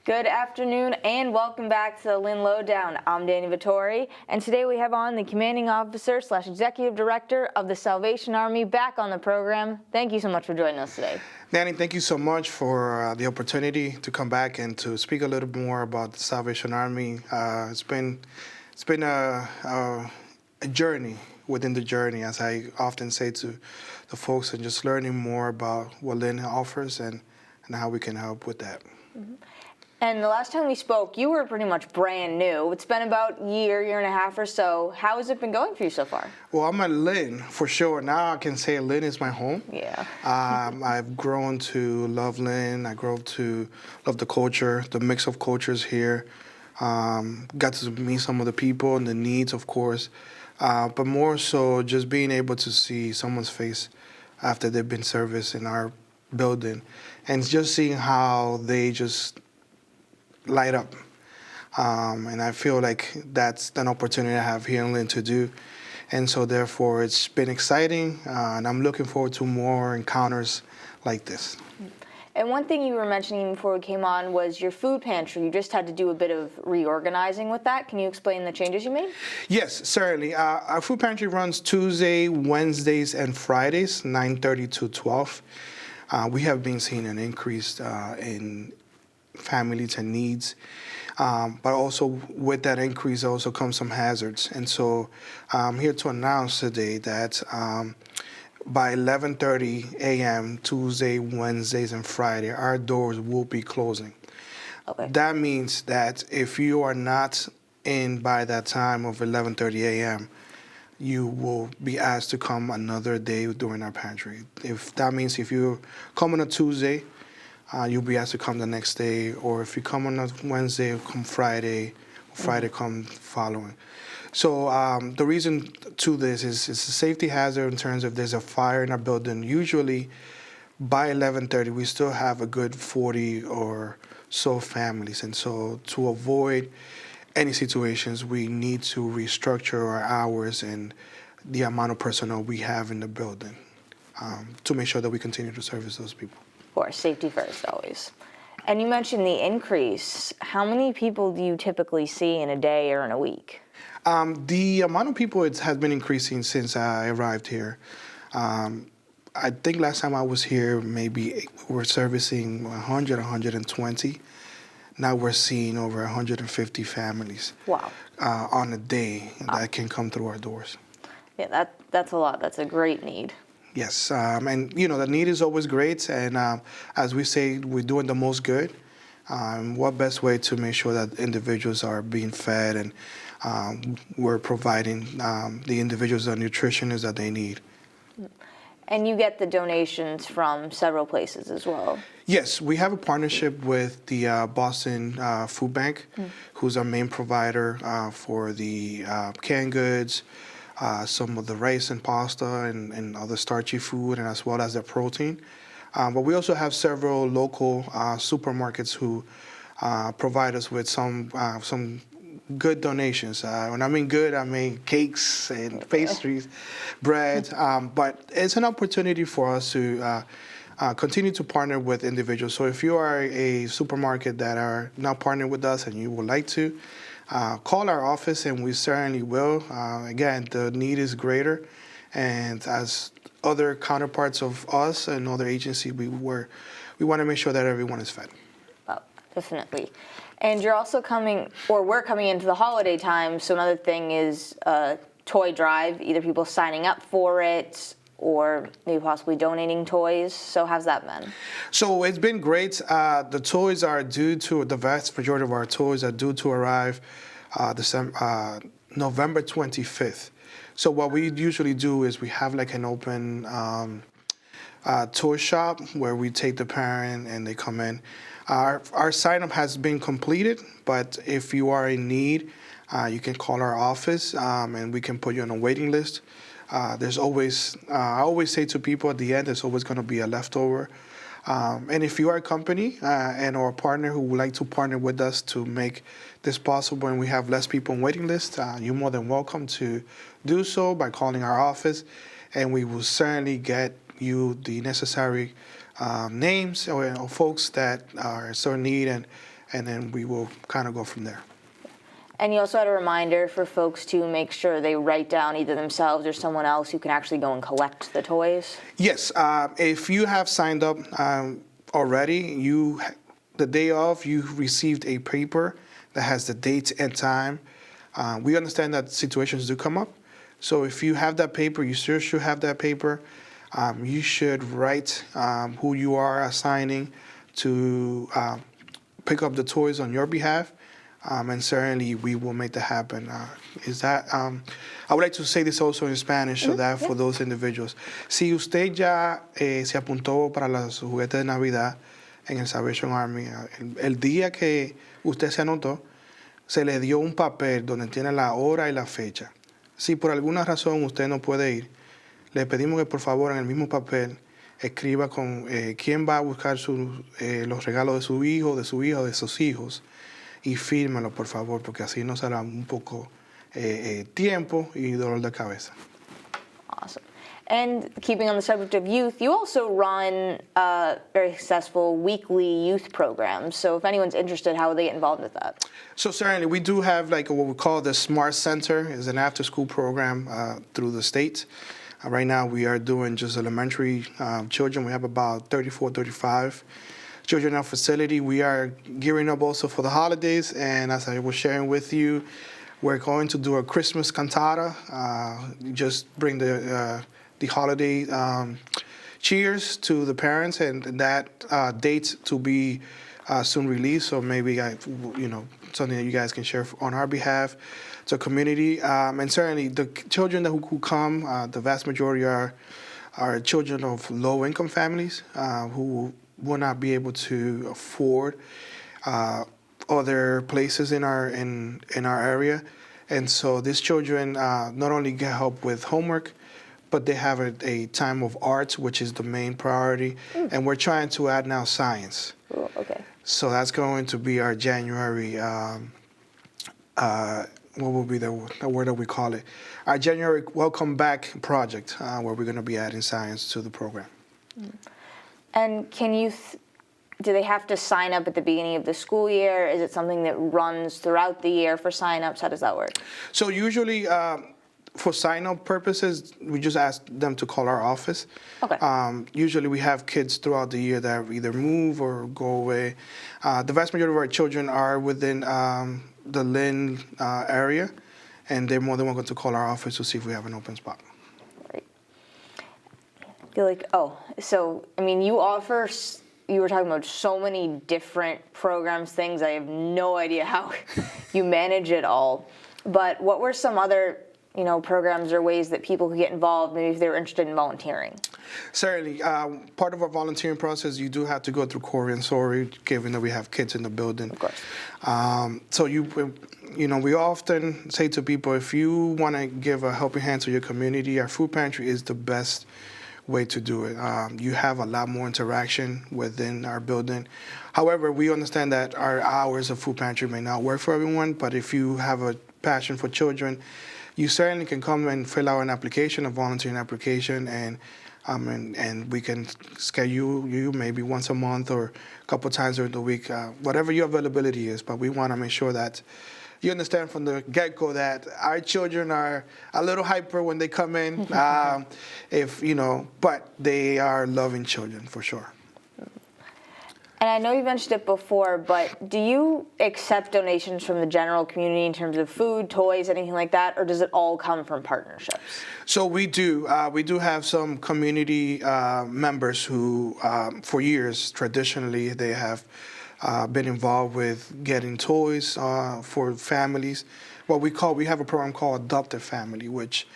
Good afternoon and welcome back to the Lynn Lowdown. I'm Danny Vittori, and today we have on the Commanding Officer / Executive Director of the Salvation Army back on the program. Thank you so much for joining us today. Danny, thank you so much for the opportunity to come back and to speak a little more about the Salvation Army. It's been a journey within the journey, as I often say to the folks, and just learning more about what Lynn offers and how we can help with that. Mm-hmm. And the last time we spoke, you were pretty much brand new. It's been about a year and a half or so. How has it been going for you so far? Well, I'm at Lynn for sure. Now I can say Lynn is my home. Yeah. I've grown to love Lynn. I grew up to love the culture, the mix of cultures here. Got to meet some of the people and the needs, of course. But more so just being able to see someone's face after they've been serviced in our building and just seeing how they just light up. And I feel like that's an opportunity I have here in Lynn to do. And so therefore it's been exciting, and I'm looking forward to more encounters like this. And one thing you were mentioning before we came on was your food pantry. You just had to do a bit of reorganizing with that. Can you explain the changes you made? Yes, certainly. Our food pantry runs Tuesday, Wednesdays, and Fridays, 9:30 to 12. We have been seeing an increase in families and needs, but also with that increase also comes some hazards. And so I'm here to announce today that by 11:30 a.m. Tuesday, Wednesdays, and Friday, our doors will be closing. Okay. That means that if you are not in by that time of 11:30 a.m., you will be asked to come another day during our pantry. If that means if you come on a Tuesday, you'll be asked to come the next day, or if you come on a Wednesday, come Friday, or Friday come following. So the reason to this is it's a safety hazard in terms of there's a fire in our building. Usually by 11:30, we still have a good 40 or so families. And so to avoid any situations, we need to restructure our hours and the amount of personnel we have in the building to make sure that we continue to service those people. Of course, safety first always. And you mentioned the increase. How many people do you typically see in a day or in a week? The amount of people has been increasing since I arrived here. I think last time I was here, maybe we were servicing 100, 120. Now we're seeing over 150 families. Wow. On a day that can come through our doors. Yeah, that's a lot. That's a great need. Yes, and the need is always great, and as we say, we're doing the most good. What best way to make sure that individuals are being fed and we're providing the individuals the nutrition that they need. And you get the donations from several places as well. Yes, we have a partnership with the Boston Food Bank, who's our main provider for the canned goods, some of the rice and pasta and other starchy food, and as well as the protein. But we also have several local supermarkets who provide us with some good donations. When I mean good, I mean cakes and pastries, bread. But it's an opportunity for us to continue to partner with individuals. So if you are a supermarket that are not partnered with us and you would like to, call our office and we certainly will. Again, the need is greater, and as other counterparts of us and other agencies, we want to make sure that everyone is fed. Well, definitely. And you're also we're coming into the holiday time, so another thing is a toy drive, either people signing up for it or maybe possibly donating toys. So how's that been? So it's been great. The toys are the vast majority of our toys are due to arrive November 25th. So what we usually do is we have like an open toy shop where we take the parent and they come in. Our sign-up has been completed, but if you are in need, you can call our office and we can put you on a waiting list. There's always, I always say to people at the end, there's always going to be a leftover. And if you are a company or a partner who would like to partner with us to make this possible and we have less people on waiting list, you're more than welcome to do so by calling our office, and we will certainly get you the necessary names or folks that are so in need, and and then we will kind of go from there. And you also had a reminder for folks to make sure they write down either themselves or someone else who can actually go and collect the toys. Yes, if you have signed up already, the day of, you received a paper that has the date and time. We understand that situations do come up. So if you have that paper, you sure should have that paper. You should write who you are assigning to pick up the toys on your behalf. And certainly we will make that happen. I would like to say this also in Spanish, so that for those individuals. Si usted ya se apuntó para los juguetes de Navidad en el Salvation Army, el día que usted se anotó, se le dio un papel donde tiene la hora y la fecha. Si por alguna razón usted no puede ir, le pedimos que por favor en el mismo papel escriba con quién va a buscar los regalos de su hijo, de su hija o de sus hijos, y fírmelo por favor, porque así nos hará un poco tiempo y dolor de cabeza. Awesome. And keeping on the subject of youth, you also run very successful weekly youth programs. So if anyone's interested, how would they get involved with that? So certainly we do have like what we call the Smart Center. It's an after-school program through the state. Right now we are doing just elementary children. We have about 34, 35 children in our facility. We are gearing up also for the holidays, and as I was sharing with you, we're going to do a Christmas cantata. Just bring the holiday cheers to the parents, and that date to be soon released. So maybe something that you guys can share on our behalf to the community. And certainly the children who come, the vast majority are children of low-income families who will not be able to afford other places in our area. And so these children not only get help with homework, but they have a time of arts, which is the main priority. And we're trying to add now science. Cool. Okay. So that's going to be our January, what will be the word that we call it? Our January Welcome Back project, where we're going to be adding science to the program. And do they have to sign up at the beginning of the school year? Is it something that runs throughout the year for sign-ups? How does that work? So usually, for sign-up purposes, we just ask them to call our office. Okay. Usually we have kids throughout the year that either move or go away. The vast majority of our children are within the Lynn area, and they're more than welcome to call our office to see if we have an open spot. Right. I feel like, you were talking about so many different programs, things. I have no idea how you manage it all. But what were some other programs or ways that people could get involved, maybe if they were interested in volunteering? Certainly. Part of our volunteering process, you do have to go through Corey and Sorry, given that we have kids in the building. Of course. So we often say to people, if you want to give a helping hand to your community, our food pantry is the best way to do it. You have a lot more interaction within our building. However, we understand that our hours of food pantry may not work for everyone, but if you have a passion for children, you certainly can come and fill out an application, a volunteering application, and we can schedule you maybe once a month or a couple times during the week, whatever your availability is. But we want to make sure that you understand from the get-go that our children are a little hyper when they come in, but they are loving children for sure. And I know you mentioned it before, but do you accept donations from the general community in terms of food, toys, anything like that, or does it all come from partnerships? So we do. We do have some community members who, for years, traditionally, they have been involved with getting toys for families. We have a program called Adopted Family, which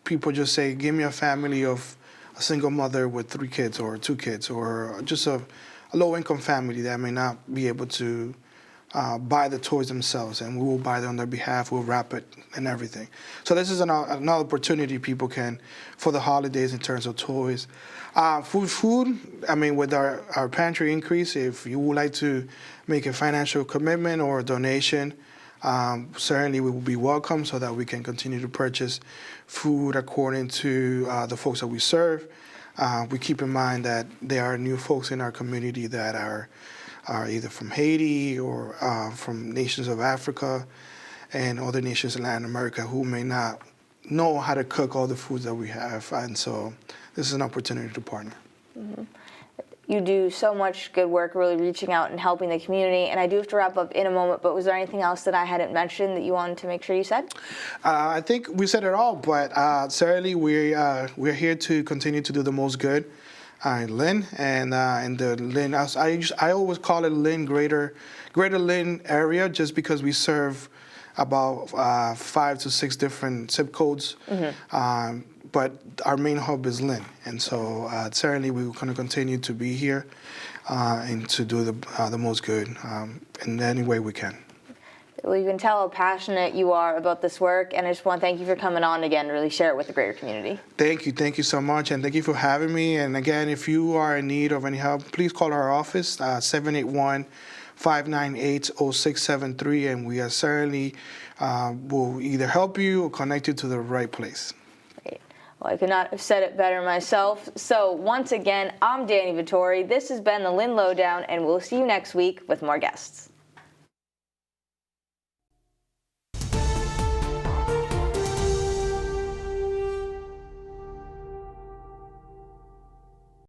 people just say, give me a family of a single mother with 3 kids or 2 kids, or just a low-income family that may not be able to buy the toys themselves, and we will buy them on their behalf. We'll wrap it and everything. So this is another opportunity people can for the holidays in terms of toys. Food. With our pantry increase, if you would like to make a financial commitment or a donation, certainly we will be welcome so that we can continue to purchase food according to the folks that we serve. We keep in mind that there are new folks in our community that are are either from Haiti or from nations of Africa and other nations in Latin America who may not know how to cook all the foods that we have. And so this is an opportunity to partner. You do so much good work really reaching out and helping the community, and I do have to wrap up in a moment, but was there anything else that I hadn't mentioned that you wanted to make sure you said? I think we said it all, but certainly we're here to continue to do the most good in Lynn, and the Lynn, I always call it Lynn Greater Lynn area, just because we serve about 5 to 6 different zip codes. But our main hub is Lynn, and so certainly we're going to continue to be here and to do the most good in any way we can. Well, you can tell how passionate you are about this work, and I just want to thank you for coming on again to really share it with the greater community. Thank you so much, and thank you for having me. And again, if you are in need of any help, please call our office, 781-598-0673, and we are certainly will either help you or connect you to the right place. Well, I could not have said it better myself. So once again, I'm Danny Vittori. This has been the Lynn Lowdown, and we'll see you next week with more guests.